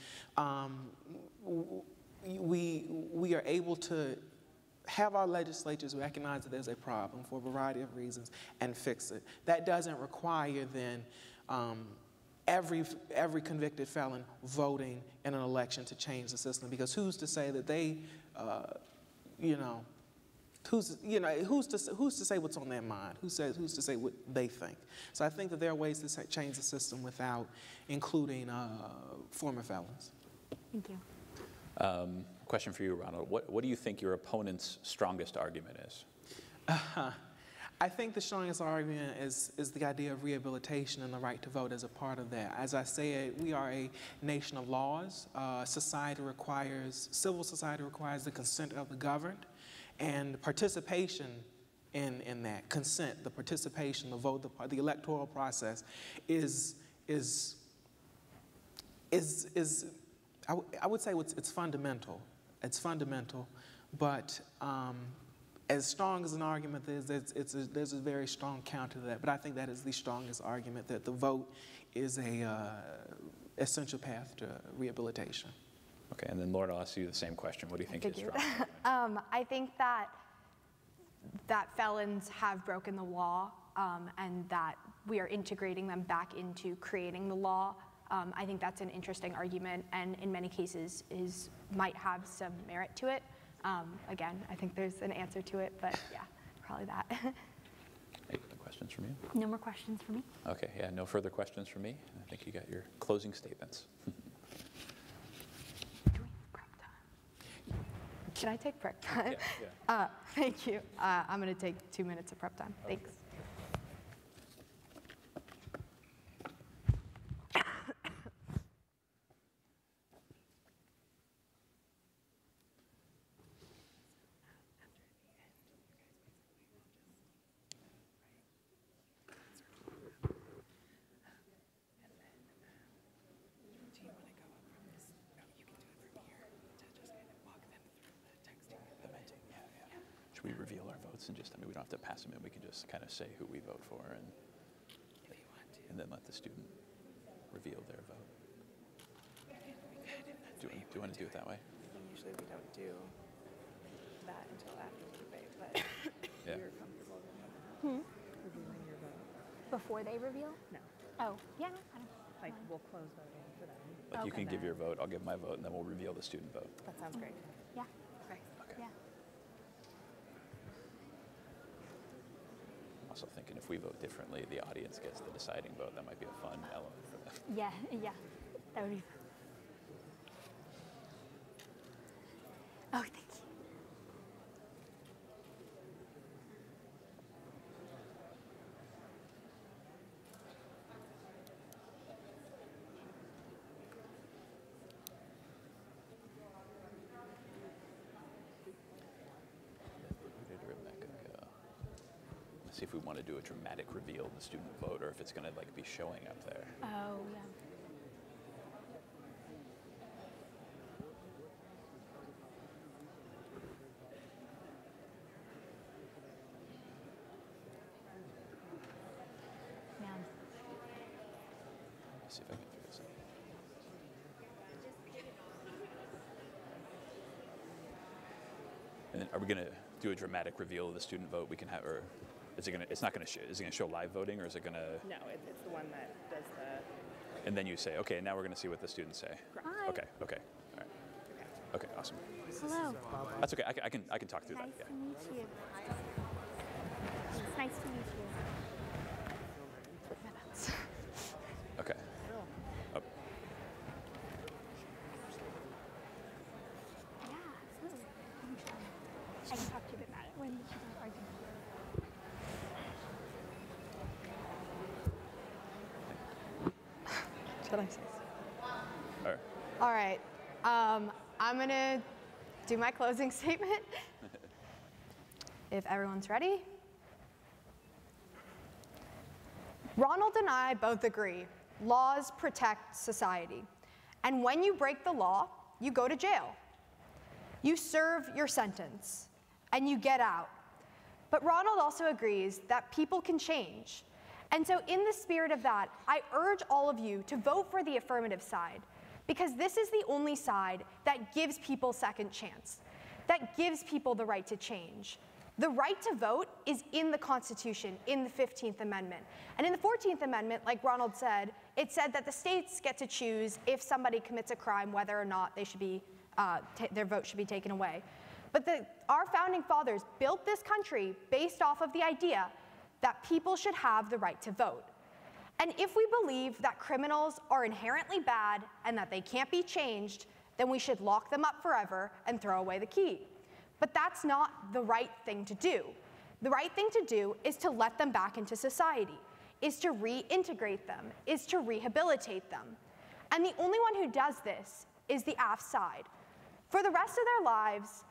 we are able to have our legislatures recognize that there's a problem for a variety of reasons and fix it. That doesn't require then every convicted felon voting in an election to change the system, because who's to say that they, who's to say what's on their mind? Who's to say what they think? So I think that there are ways to change the system without including former felons. Thank you. Question for you, Ronald. What do you think your opponent's strongest argument is? I think the strongest argument is the idea of rehabilitation and the right to vote as a part of that. As I said, we are a nation of laws. Civil society requires the consent of the governed, and participation in that consent, the participation, the vote, the electoral process is I would say it's fundamental. It's fundamental, but as strong as an argument is, there's a very strong counter to that. But I think that is the strongest argument, that the vote is a essential path to rehabilitation. Okay, and then Laura, I'll ask you the same question. What do you think is strong? I think that felons have broken the law, and that we are integrating them back into creating the law. I think that's an interesting argument, and in many cases might have some merit to it. Again, I think there's an answer to it, but yeah, probably that. Any other questions from you? No more questions for me. Okay, yeah, no further questions from me. I think you got your closing statements. Do we have prep time? Can I take prep time? Yeah. Thank you. I'm going to take 2 minutes of prep time. Okay. Thanks. Should we reveal our votes and just, I mean, we don't have to pass them in, we can just kind of say who we vote for and then let the student reveal their vote. Do you want to do it that way? usually we don't do that until after the debate, but Yeah. you're comfortable reviewing your vote? Before they reveal? No. Oh, yeah. I don't Like, we'll close voting for them. Like you Okay. can give your vote, I'll give my vote, and then we'll reveal the student vote. That sounds great. Yeah. Okay. Okay. Yeah. I'm also thinking if we vote differently, the audience gets the deciding vote. That might be a fun element for them. Yeah. Yeah. That would be. Oh, thank you. Where did Rebecca go? Let's see if we want to do a dramatic reveal of the student vote, or if it's going to like be showing up there. Oh, yeah. Yeah. Let's see if I can figure this out. And then are we going to do a dramatic reveal of the student vote? We can have, or is it going to? It's not going to show. Is it going to show live voting, or is it going to? No, it's the one that does the. And then you say, okay, now we're going to see what the students say. Hi. Okay. Okay. All right. Okay. Awesome. Hello. That's okay. I can talk through Nice that. to Yeah. meet you. It's nice to meet you. Okay. Oh, Yeah, absolutely. I can talk to you a bit about it when you are arguing. Should I say? all right. All right. I'm going to do my closing statement. If everyone's ready. Ronald and I both agree, laws protect society. And when you break the law, you go to jail. You serve your sentence, and you get out. But Ronald also agrees that people can change. And so in the spirit of that, I urge all of you to vote for the affirmative side, because this is the only side that gives people second chance, that gives people the right to change. The right to vote is in the Constitution, in the 15th Amendment. And in the 14th Amendment, like Ronald said, it said that the states get to choose if somebody commits a crime, whether or not they should be, their vote should be taken away. But our founding fathers built this country based off of the idea that people should have the right to vote. And if we believe that criminals are inherently bad and that they can't be changed, then we should lock them up forever and throw away the key. But that's not the right thing to do. The right thing to do is to let them back into society, is to reintegrate them, is to rehabilitate them. And the only one who does this is the AF side. For the rest of their lives,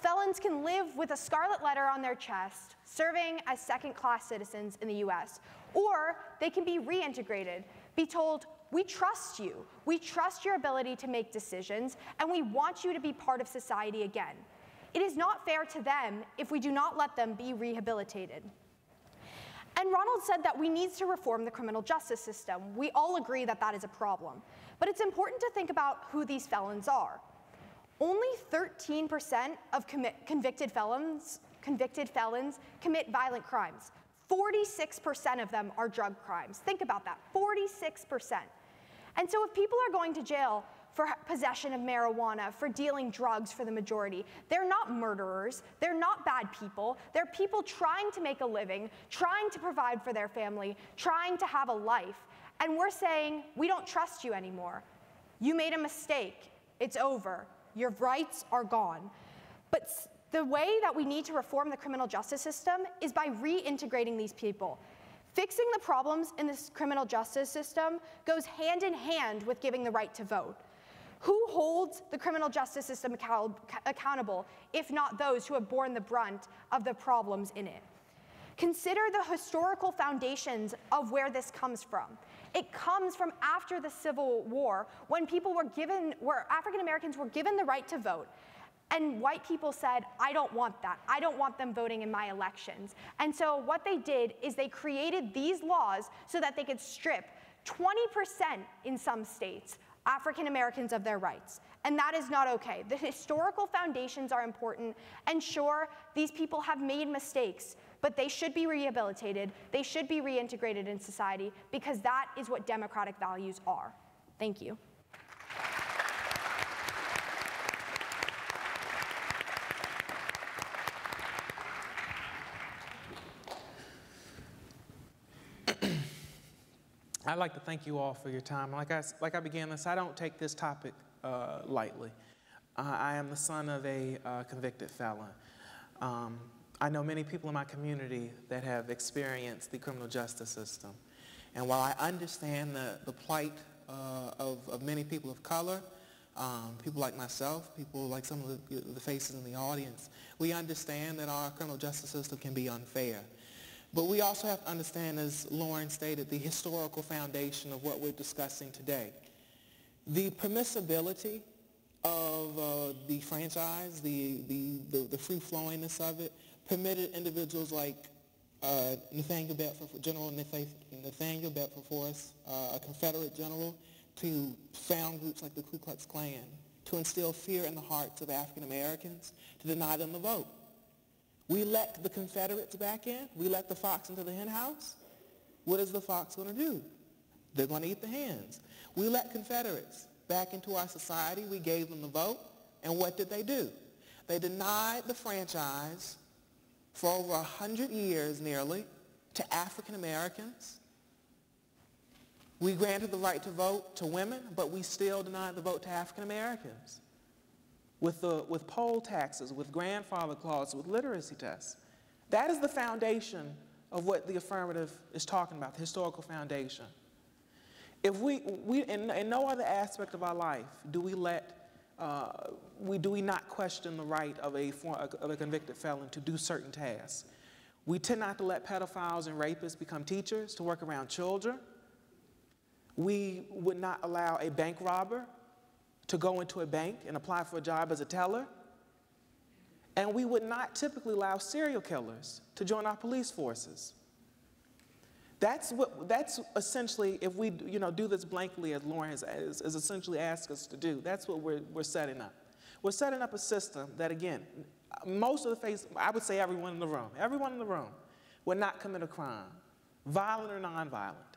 felons can live with a scarlet letter on their chest, serving as second-class citizens in the US, or they can be reintegrated, be told, we trust you, we trust your ability to make decisions, and we want you to be part of society again. It is not fair to them if we do not let them be rehabilitated. And Ronald said that we need to reform the criminal justice system. We all agree that that is a problem. But it's important to think about who these felons are. Only 13% of convicted felons commit violent crimes. 46% of them are drug crimes. Think about that, 46%. And so if people are going to jail for possession of marijuana, for dealing drugs for the majority, they're not murderers, they're not bad people, they're people trying to make a living, trying to provide for their family, trying to have a life. And we're saying, we don't trust you anymore. You made a mistake, it's over, your rights are gone. But the way that we need to reform the criminal justice system is by reintegrating these people. Fixing the problems in this criminal justice system goes hand in hand with giving the right to vote. Who holds the criminal justice system accountable, if not those who have borne the brunt of the problems in it? Consider the historical foundations of where this comes from. It comes from after the Civil War, when African Americans were given the right to vote. And white people said, I don't want that. I don't want them voting in my elections. And so what they did is they created these laws so that they could strip 20% in some states African Americans of their rights. And that is not okay. The historical foundations are important, and sure, these people have made mistakes, but they should be rehabilitated, they should be reintegrated in society, because that is what democratic values are. Thank you. I'd like to thank you all for your time. Like I began this, I don't take this topic lightly. I am the son of a convicted felon. I know many people in my community that have experienced the criminal justice system. And while I understand the plight of many people of color, people like myself, people like some of the faces in the audience, we understand that our criminal justice system can be unfair. But we also have to understand, as Lauren stated, the historical foundation of what we're discussing today. The permissibility of the franchise, the free-flowingness of it, permitted individuals like General Nathaniel Bedford Forrest, a Confederate general, to found groups like the Ku Klux Klan, to instill fear in the hearts of African Americans, to deny them the vote. We let the Confederates back in. We let the fox into the hen house. What is the fox going to do? They're going to eat the hens. We let Confederates back into our society. We gave them the vote. And what did they do? They denied the franchise for over 100 years nearly to African Americans. We granted the right to vote to women, but we still denied the vote to African Americans. With poll taxes, with grandfather clauses, with literacy tests. That is the foundation of what the affirmative is talking about, the historical foundation. If in no other aspect of our life do we not question the right of a convicted felon to do certain tasks. We tend not to let pedophiles and rapists become teachers to work around children. We would not allow a bank robber to go into a bank and apply for a job as a teller. And we would not typically allow serial killers to join our police forces. That's essentially, if we do this blankly as Lauren has essentially asked us to do, that's what we're setting up. We're setting up a system that, again, I would say everyone in the room would not commit a crime, violent or nonviolent.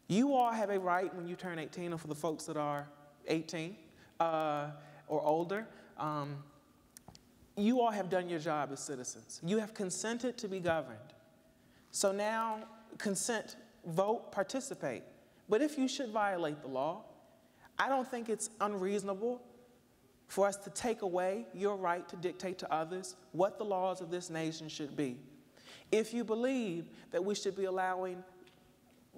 You all have a right when you turn 18, or for the folks that are 18 or older, you all have done your job as citizens. You have consented to be governed. So now, consent, vote, participate. But if you should violate the law, I don't think it's unreasonable for us to take away your right to dictate to others what the laws of this nation should be. If you believe that we should be allowing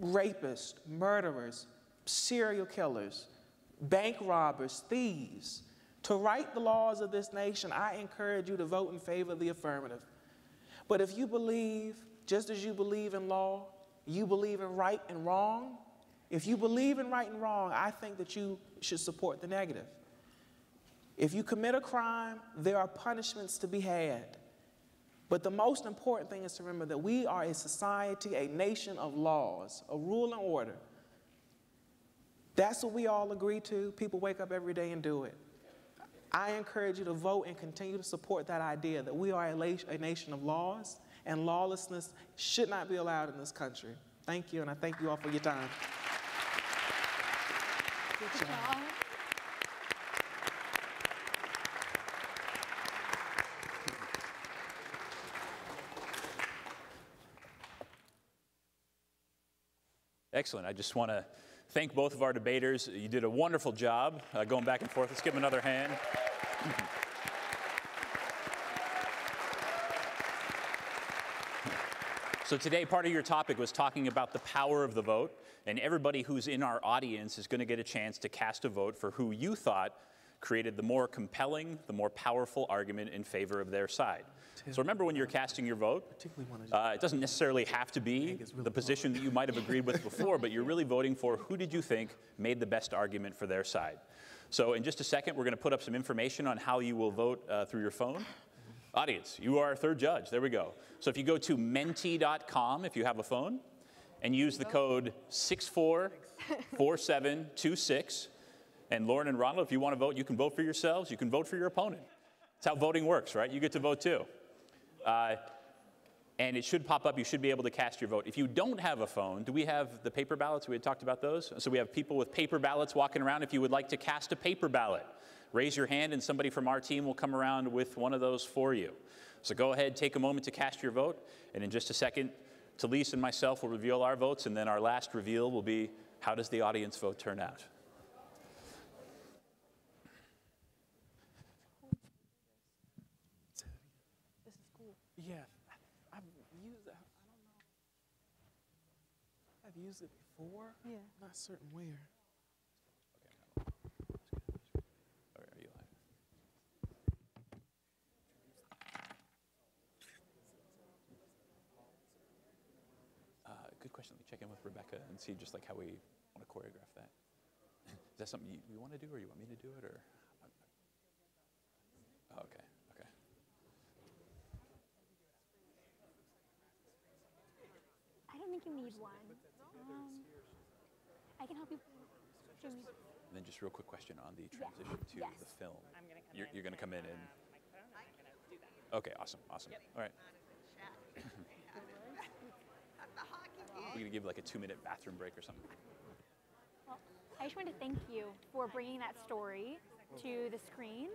rapists, murderers, serial killers, bank robbers, thieves, to write the laws of this nation, I encourage you to vote in favor of the affirmative. But if you believe, just as you believe in law, you believe in right and wrong, if you believe in right and wrong, I think that you should support the negative. If you commit a crime, there are punishments to be had. But the most important thing is to remember that we are a society, a nation of laws, a rule and order. That's what we all agree to. People wake up every day and do it. I encourage you to vote and continue to support that idea that we are a nation of laws, and lawlessness should not be allowed in this country. Thank you, and I thank you all for your time. Good job. Excellent. I just want to thank both of our debaters. You did a wonderful job going back and forth. Let's give them another hand. So today, part of your topic was talking about the power of the vote, and everybody who's in our audience is going to get a chance to cast a vote for who you thought created the more compelling, the more powerful argument in favor of their side. So remember, when you're casting your vote, it doesn't necessarily have to be the position that you might have agreed with before, but you're really voting for who did you think made the best argument for their side. So in just a second, we're going to put up some information on how you will vote through your phone. Audience, you are our third judge. There we go. So if you go to menti.com, if you have a phone, and use the code 644726, And Lauren and Ronald, if you want to vote, you can vote for yourselves. You can vote for your opponent. That's how voting works, right? You get to vote too. And it should pop up. You should be able to cast your vote. If you don't have a phone, do we have the paper ballots? We had talked about those. So we have people with paper ballots walking around. If you would like to cast a paper ballot, raise your hand and somebody from our team will come around with one of those for you. So go ahead, take a moment to cast your vote. And in just a second, Talise and myself will reveal our votes. And then our last reveal will be, how does the audience vote turn out? This is cool. Yeah, I've used it. I don't know. I've used it before. Yeah. Not certain where. All right, are you live? Good question. Let me check in with Rebecca and see just like how we want to choreograph that. Is that something you want to do, or you want me to do it, or? Oh, okay. Okay. I don't think you need one. I can help you. And then just real quick question on the transition to Yes. the film. I'm going to come You're going to come in and. microphone. I'm going to do that. Okay, awesome, awesome. All right. We're going to give like a 2-minute bathroom break or something. Well, I just wanted to thank you for bringing that story to the screen.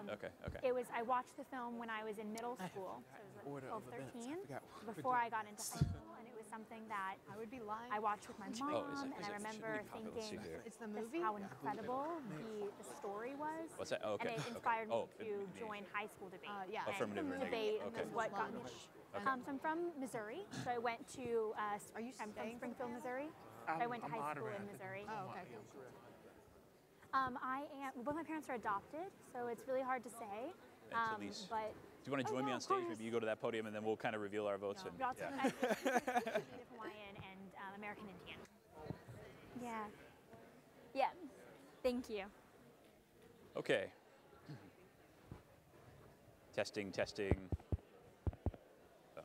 Okay, okay. I watched the film when I was in middle school, so it was Order like of 12, events. I 13, forgot what we're before I got into high school, and it was something that I would be lying. I watched with my Oh, mom, and I remember thinking It's the just movie? how incredible the story was. What's that? Oh, okay, And it okay. inspired Oh, me to join high school debate. Yeah. And Affirmative or negative? debate Okay. is what got me. So I'm from Missouri, so I went to. Are you I'm from staying for the Springfield, panel? Missouri. So I went to high school in Missouri. Oh, okay, cool. I am. Both my parents are adopted, so it's really hard to say. And Talise, But do you want to join me on stage? Maybe you go to that podium and then we'll kind of reveal our votes. And, but also yeah. I'm Native Hawaiian and American Indian. Yeah. Yeah. Thank you. Okay. Testing, testing. Oh.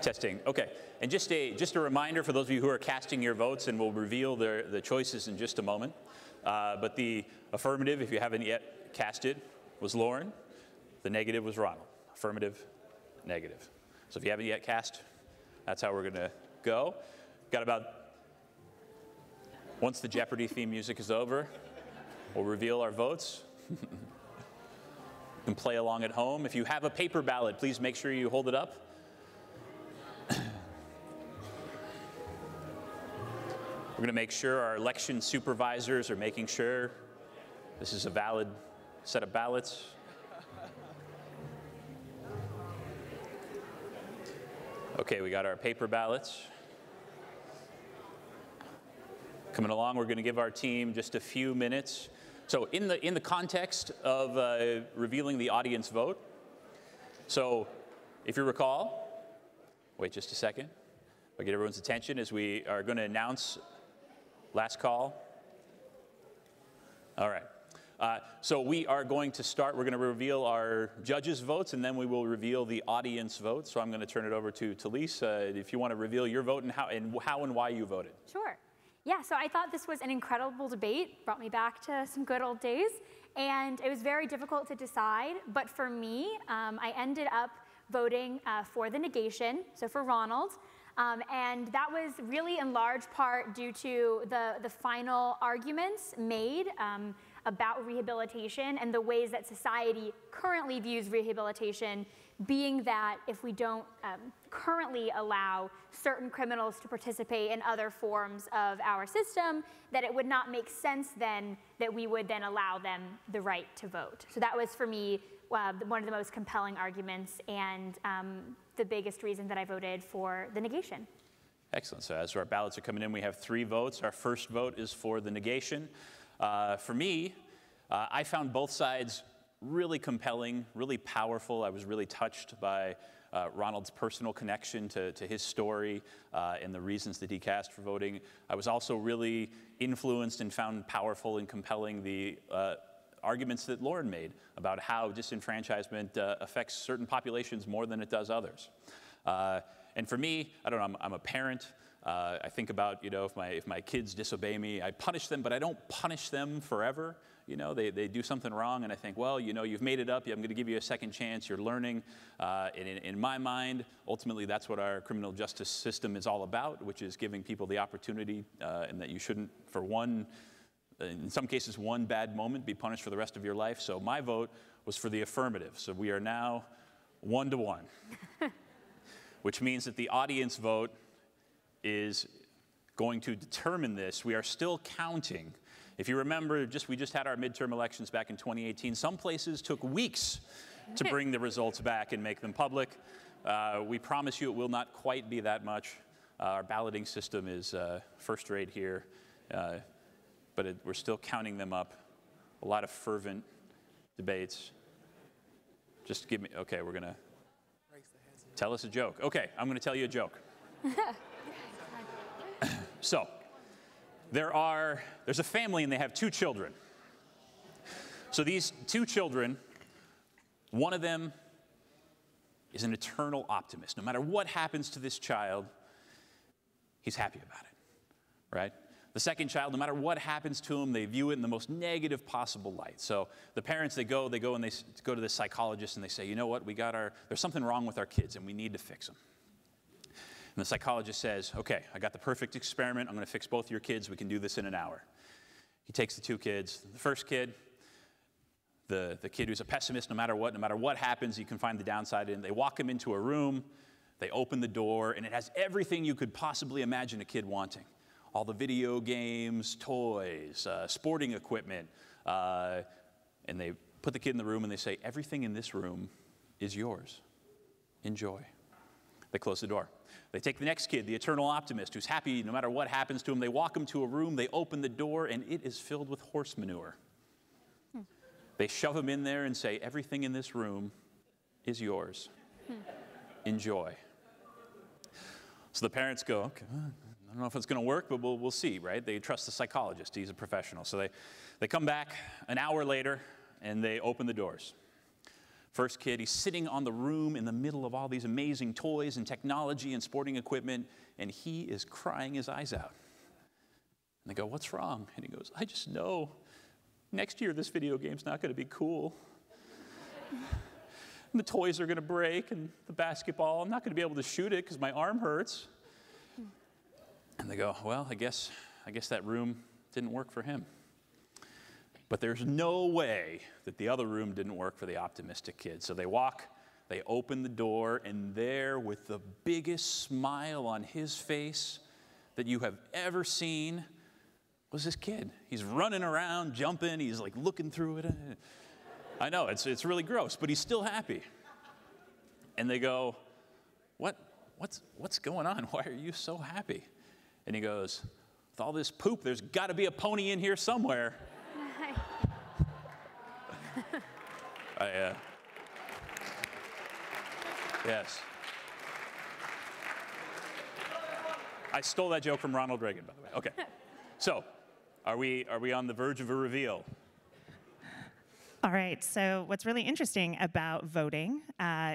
Testing. Okay. And just a reminder for those of you who are casting your votes, and we'll reveal the choices in just a moment. But the affirmative, if you haven't yet casted, was Lauren. The negative was Ronald. Affirmative, negative. So if you haven't yet cast, that's how we're going to go. Got about, once the Jeopardy theme music is over, we'll reveal our votes. You can play along at home. If you have a paper ballot, please make sure you hold it up. We're going to make sure our election supervisors are making sure this is a valid set of ballots. Okay, we got our paper ballots. Coming along, we're going to give our team just a few minutes. So in the context of revealing the audience vote, so if you recall, wait just a second, I'll get everyone's attention as we are going to announce last call. All right. So we are going to start. We're going to reveal our judges' votes, and then we will reveal the audience votes. So I'm going to turn it over to Talise, if you want to reveal your vote and how and why you voted. Sure. Yeah, so I thought this was an incredible debate, brought me back to some good old days, and it was very difficult to decide, but for me, I ended up voting for the negation, so for Ronald, and that was really in large part due to the final arguments made about rehabilitation and the ways that society currently views rehabilitation, being that if we don't currently allow certain criminals to participate in other forms of our system, that it would not make sense then that we would then allow them the right to vote. So that was for me one of the most compelling arguments and the biggest reason that I voted for the negation. Excellent. So as our ballots are coming in, we have 3 votes. Our first vote is for the negation. For me, I found both sides really compelling, really powerful. I was really touched by Ronald's personal connection to his story and the reasons that he cast for voting. I was also really influenced and found powerful and compelling the arguments that Lauren made about how disenfranchisement affects certain populations more than it does others. And for me, I don't know, I'm a parent. I think about, if my kids disobey me, I punish them, but I don't punish them forever. They do something wrong, and I think, well, you've made it up. I'm going to give you a second chance. You're learning. And in my mind, ultimately, that's what our criminal justice system is all about, which is giving people the opportunity, and that you shouldn't, in some cases, one bad moment, be punished for the rest of your life. So my vote was for the affirmative. So we are now 1-1, which means that the audience vote is going to determine this. We are still counting. If you remember, we just had our midterm elections back in 2018. Some places took weeks to bring the results back and make them public. We promise you it will not quite be that much. Our balloting system is first rate here, but we're still counting them up. A lot of fervent debates. Just give me, okay, we're gonna tell us a joke. Okay, I'm gonna tell you a joke. So, there's a family and they have 2 children. So these 2 children, one of them is an eternal optimist. No matter what happens to this child, he's happy about it, right? The second child, no matter what happens to him, they view it in the most negative possible light. So the parents, they go and they go to the psychologist and they say, you know what, there's something wrong with our kids and we need to fix them. And the psychologist says, okay, I got the perfect experiment. I'm going to fix both your kids. We can do this in an hour. He takes the 2 kids. The first kid, the kid who's a pessimist, no matter what happens, you can find the downside in. They walk him into a room. They open the door, and it has everything you could possibly imagine a kid wanting. All the video games, toys, sporting equipment. And they put the kid in the room, and they say, everything in this room is yours. Enjoy. They close the door. They take the next kid, the eternal optimist, who's happy no matter what happens to him. They walk him to a room, they open the door, and it is filled with horse manure. They shove him in there and say, everything in this room is yours. Enjoy. So the parents go, okay, I don't know if it's going to work, but we'll see, right? They trust the psychologist. He's a professional. So they come back an hour later, and they open the doors. First kid, he's sitting on the room in the middle of all these amazing toys and technology and sporting equipment, and he is crying his eyes out. And they go, what's wrong? And he goes, I just know next year this video game's not going to be cool. And the toys are going to break, and the basketball, I'm not going to be able to shoot it because my arm hurts. And they go, well, I guess that room didn't work for him. But there's no way that the other room didn't work for the optimistic kid. So they open the door, and there with the biggest smile on his face that you have ever seen was this kid. He's running around, jumping, he's like looking through it. I know, it's really gross, but he's still happy. And they go, what's going on? Why are you so happy? And he goes, with all this poop, there's got to be a pony in here somewhere. Yes. I stole that joke from Ronald Reagan, by the way. Okay. So, are we on the verge of a reveal? All right, so what's really interesting about voting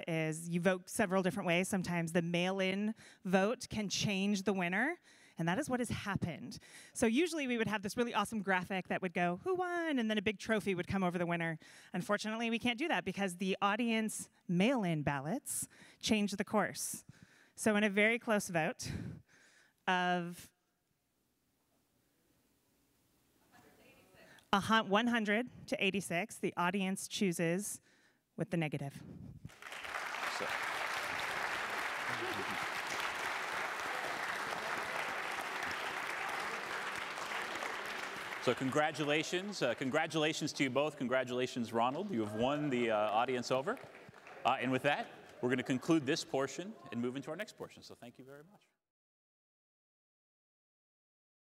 is you vote several different ways. Sometimes the mail-in vote can change the winner, and that is what has happened. So usually we would have this really awesome graphic that would go, who won? And then a big trophy would come over the winner. Unfortunately, we can't do that because the audience mail-in ballots changed the course. So in a very close vote of 100 to 86, the audience chooses with the negative. So congratulations. Congratulations to you both. Congratulations, Ronald. You have won the audience over. And with that, we're going to conclude this portion and move into our next portion. So thank you very much.